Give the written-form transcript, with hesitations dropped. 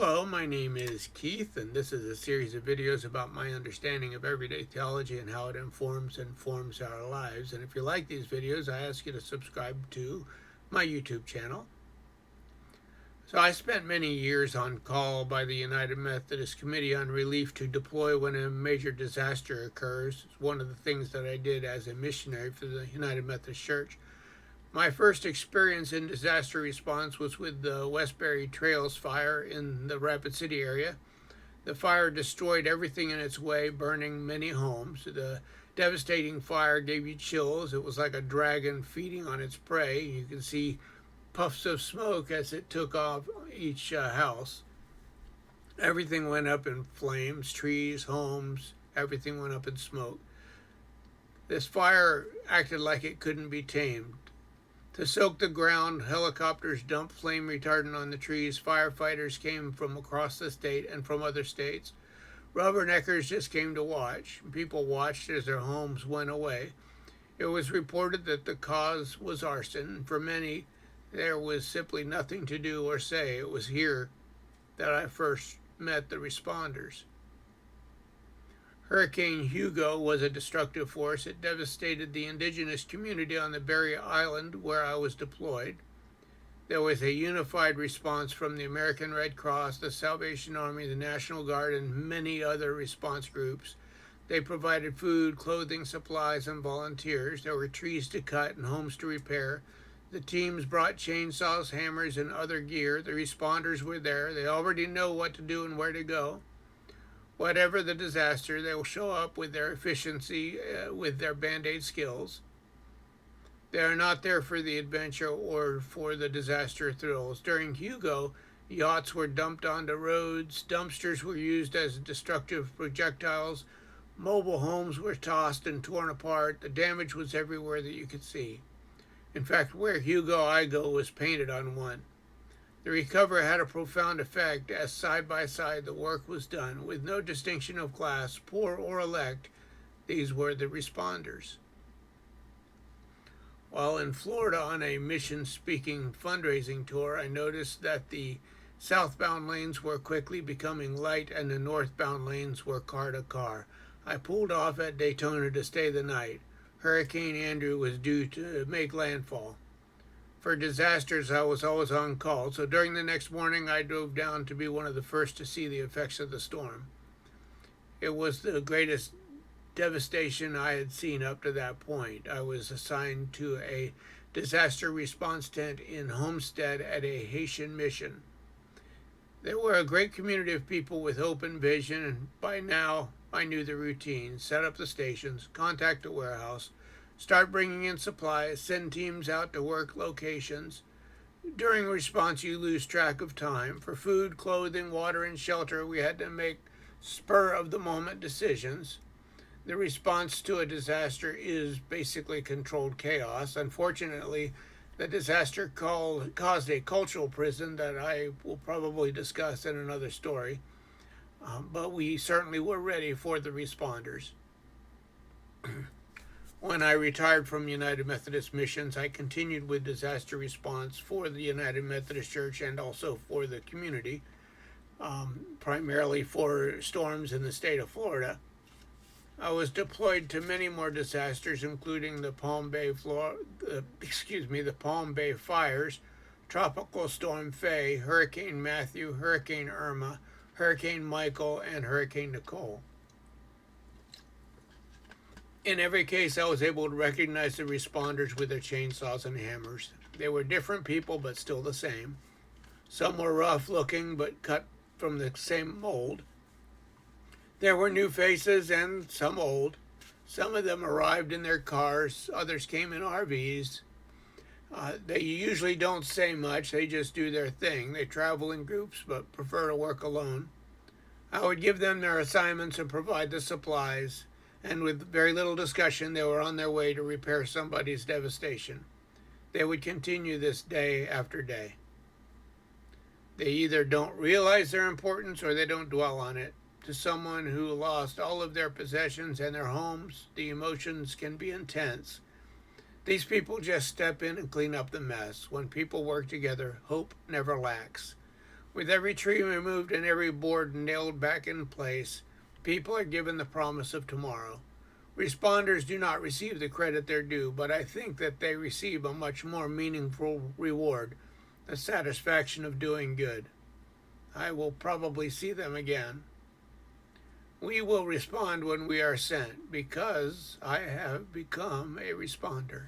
Hello, my name is Keith, and this is a series of videos about my understanding of everyday theology and how it informs and forms our lives. And if you like these videos, I ask you to subscribe to my YouTube channel. So I spent many years on call by the United Methodist Committee on Relief to deploy when a major disaster occurs. It's one of the things that I did as a missionary for the United Methodist Church. My first experience in disaster response was with the Westbury Trails fire in the Rapid City area. The fire destroyed everything in its way, burning many homes. The devastating fire gave you chills. It was like a dragon feeding on its prey. You could see puffs of smoke as it took off each house. Everything went up in flames, trees, homes, everything went up in smoke. This fire acted like it couldn't be tamed. To soak the ground, helicopters dumped flame retardant on the trees. Firefighters came from across the state and from other states. Rubberneckers just came to watch. People watched as their homes went away. It was reported that the cause was arson. For many, there was simply nothing to do or say. It was here that I first met the responders. Hurricane Hugo was a destructive force. It devastated the indigenous community on the Berry Island where I was deployed. There was a unified response from the American Red Cross, the Salvation Army, the National Guard, and many other response groups. They provided food, clothing, supplies, and volunteers. There were trees to cut and homes to repair. The teams brought chainsaws, hammers, and other gear. The responders were there. They already know what to do and where to go. Whatever the disaster, they will show up with their efficiency, with their Band-Aid skills. They are not there for the adventure or for the disaster thrills. During Hugo, yachts were dumped onto roads, dumpsters were used as destructive projectiles, mobile homes were tossed and torn apart. The damage was everywhere that you could see. In fact, where Hugo I Go was painted on one. The recovery had a profound effect as side by side the work was done with no distinction of class, poor or elect. These were the responders. While in Florida on a mission-speaking fundraising tour, I noticed that the southbound lanes were quickly becoming light and the northbound lanes were car to car. I pulled off at Daytona to stay the night. Hurricane Andrew was due to make landfall. For disasters, I was always on call, so during the next morning I drove down to be one of the first to see the effects of the storm. It was the greatest devastation I had seen up to that point. I was assigned to a disaster response tent in Homestead at a Haitian mission. There were a great community of people with open vision, and by now I knew the routine: set up the stations, contact the warehouse, start bringing in supplies, send teams out to work locations. During response, you lose track of time. For food, clothing, water, and shelter, we had to make spur-of-the-moment decisions. The response to a disaster is basically controlled chaos. Unfortunately, the disaster caused a cultural prison that I will probably discuss in another story. But we certainly were ready for the responders. When I retired from United Methodist Missions, I continued with disaster response for the United Methodist Church and also for the community, primarily for storms in the state of Florida. I was deployed to many more disasters, including the Palm Bay fires, Tropical Storm Faye, Hurricane Matthew, Hurricane Irma, Hurricane Michael, and Hurricane Nicole. In every case, I was able to recognize the responders with their chainsaws and hammers. They were different people, but still the same. Some were rough looking, but cut from the same mold. There were new faces and some old. Some of them arrived in their cars, others came in RVs. They usually don't say much, they just do their thing. They travel in groups, but prefer to work alone. I would give them their assignments and provide the supplies, and with very little discussion, they were on their way to repair somebody's devastation. They would continue this day after day. They either don't realize their importance or they don't dwell on it. To someone who lost all of their possessions and their homes, the emotions can be intense. These people just step in and clean up the mess. When people work together, hope never lacks. With every tree removed and every board nailed back in place, people are given the promise of tomorrow. Responders do not receive the credit they're due, but I think that they receive a much more meaningful reward, the satisfaction of doing good. I will probably see them again. We will respond when we are sent, because I have become a responder.